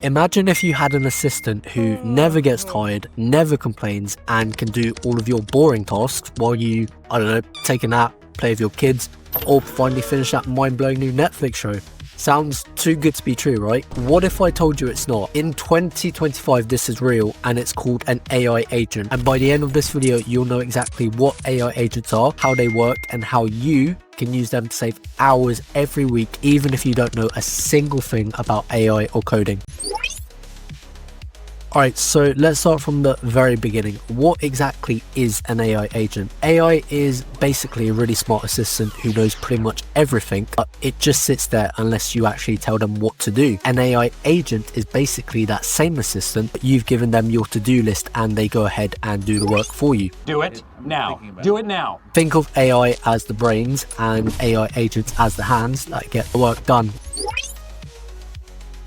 Imagine if you had an assistant who never gets tired, never complains, and can do all of your boring tasks while you, I don't know, take a nap, play with your kids, or finally finish that mind-blowing new Netflix show. Sounds too good to be true, right? What if I told you it's not? In 2025, this is real, and it's called an AI agent. And by the end of this video, you'll know exactly what AI agents are, how they work, and how you can use them to save hours every week, even if you don't know a single thing about AI or coding. Alright, so let's start from the very beginning. What exactly is an AI agent? AI is basically a really smart assistant who knows pretty much everything, but it just sits there unless you actually tell them what to do. An AI agent is basically that same assistant, but you've given them your to-do list and they go ahead and do the work for you. Do it now. Do it now. Think of AI as the brains and AI agents as the hands that get the work done.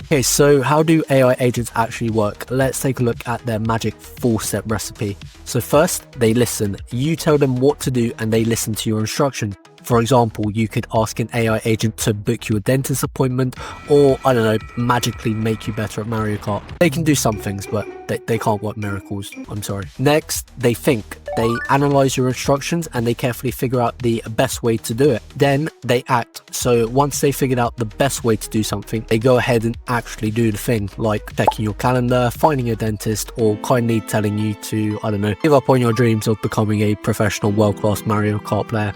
Okay, so how do AI agents actually work? Let's take a look at their magic 4-step recipe. So first, they listen. You tell them what to do and they listen to your instruction. For example, you could ask an AI agent to book you a dentist appointment, or, I don't know, magically make you better at Mario Kart. They can do some things, but they can't work miracles. I'm sorry. Next, they think. They analyze your instructions and they carefully figure out the best way to do it. Then they act. So once they figured out the best way to do something, they go ahead and actually do the thing, like checking your calendar, finding a dentist, or kindly telling you to, I don't know, give up on your dreams of becoming a professional world-class Mario Kart player.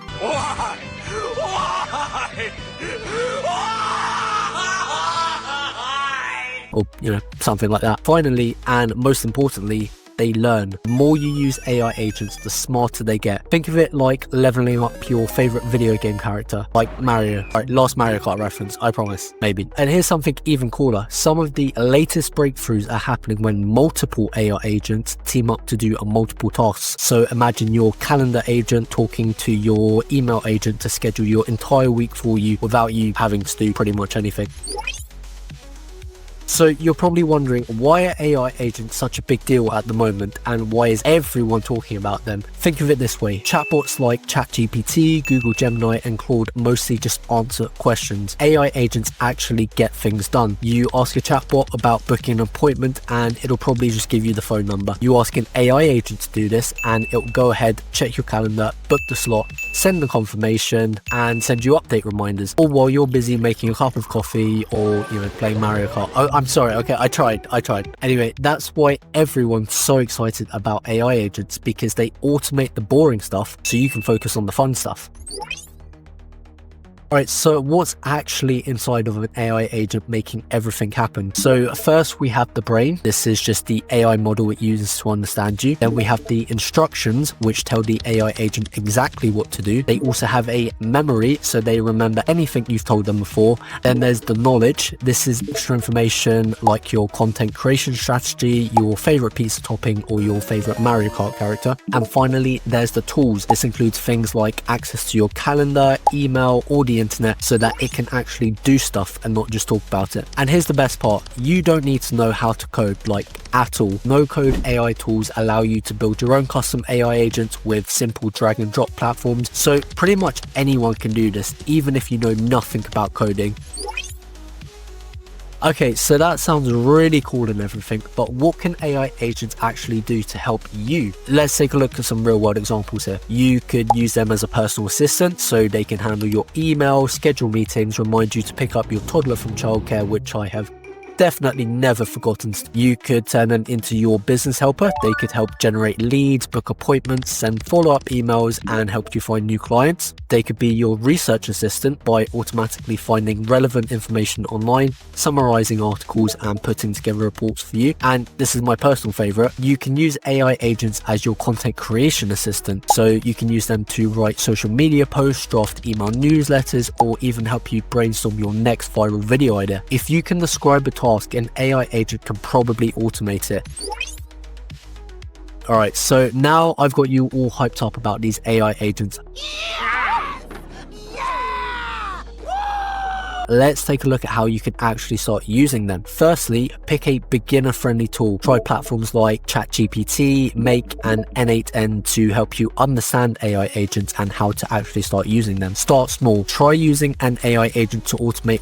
Or, you know, something like that. Finally, and most importantly, they learn. The more you use AI agents, the smarter they get. Think of it like leveling up your favorite video game character, like Mario. Alright, last Mario Kart reference, I promise, maybe. And here's something even cooler. Some of the latest breakthroughs are happening when multiple AI agents team up to do multiple tasks. So imagine your calendar agent talking to your email agent to schedule your entire week for you without you having to do pretty much anything. So you're probably wondering, why are AI agents such a big deal at the moment, and why is everyone talking about them? Think of it this way. Chatbots like ChatGPT, Google Gemini, and Claude mostly just answer questions. AI agents actually get things done. You ask a chatbot about booking an appointment and it'll probably just give you the phone number. You ask an AI agent to do this and it'll go ahead, check your calendar, book the slot, send the confirmation, and send you update reminders, all while you're busy making a cup of coffee or, you know, playing Mario Kart. Oh, I'm sorry, okay, I tried. Anyway, that's why everyone's so excited about AI agents, because they automate the boring stuff so you can focus on the fun stuff. Alright, so what's actually inside of an AI agent making everything happen? So first we have the brain. This is just the AI model it uses to understand you. Then we have the instructions, which tell the AI agent exactly what to do. They also have a memory, so they remember anything you've told them before. Then there's the knowledge. This is extra information like your content creation strategy, your favorite pizza topping, or your favorite Mario Kart character. And finally, there's the tools. This includes things like access to your calendar, email, or the internet, so that it can actually do stuff and not just talk about it. And here's the best part. You don't need to know how to code, like, at all. No-code AI tools allow you to build your own custom AI agents with simple drag and drop platforms. So pretty much anyone can do this, even if you know nothing about coding. Okay, so that sounds really cool and everything, but what can AI agents actually do to help you? Let's take a look at some real world examples here. You could use them as a personal assistant, so they can handle your email, schedule meetings, remind you to pick up your toddler from childcare, which I have definitely never forgotten. You could turn them into your business helper. They could help generate leads, book appointments, send follow-up emails, and help you find new clients. They could be your research assistant by automatically finding relevant information online, summarizing articles, and putting together reports for you. And this is my personal favorite. You can use AI agents as your content creation assistant. So you can use them to write social media posts, draft email newsletters, or even help you brainstorm your next viral video idea. If you can describe a task, an AI agent can probably automate it. Alright, so now I've got you all hyped up about these AI agents. let's take a look at how you can actually start using them. Firstly, pick a beginner-friendly tool. Try platforms like ChatGPT, Make, and N8N to help you understand AI agents and how to actually start using them. Start small. Try using an AI agent to automate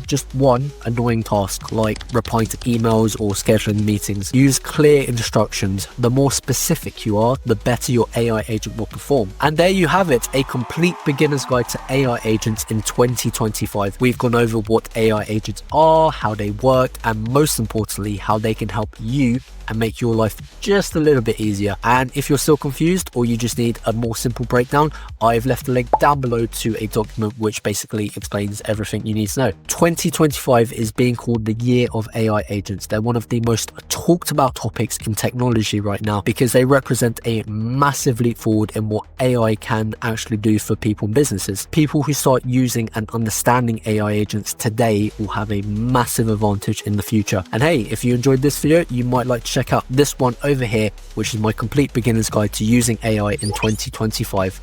just one annoying task, like replying to emails or scheduling meetings. Use clear instructions. The more specific you are, the better your AI agent will perform. And there you have it, a complete beginner's guide to AI agents in 2025. We've gone over what AI agents are, how they work, and most importantly, how they can help you and make your life just a little bit easier. And if you're still confused or you just need a more simple breakdown, I've left a link down below to a document which basically explains everything you need to know. 2025 is being called the year of AI agents. They're one of the most talked about topics in technology right now because they represent a massive leap forward in what AI can actually do for people and businesses. People who start using and understanding AI agents today will have a massive advantage in the future. And hey, if you enjoyed this video, you might like to check out this one over here, which is my complete beginner's guide to using AI in 2025.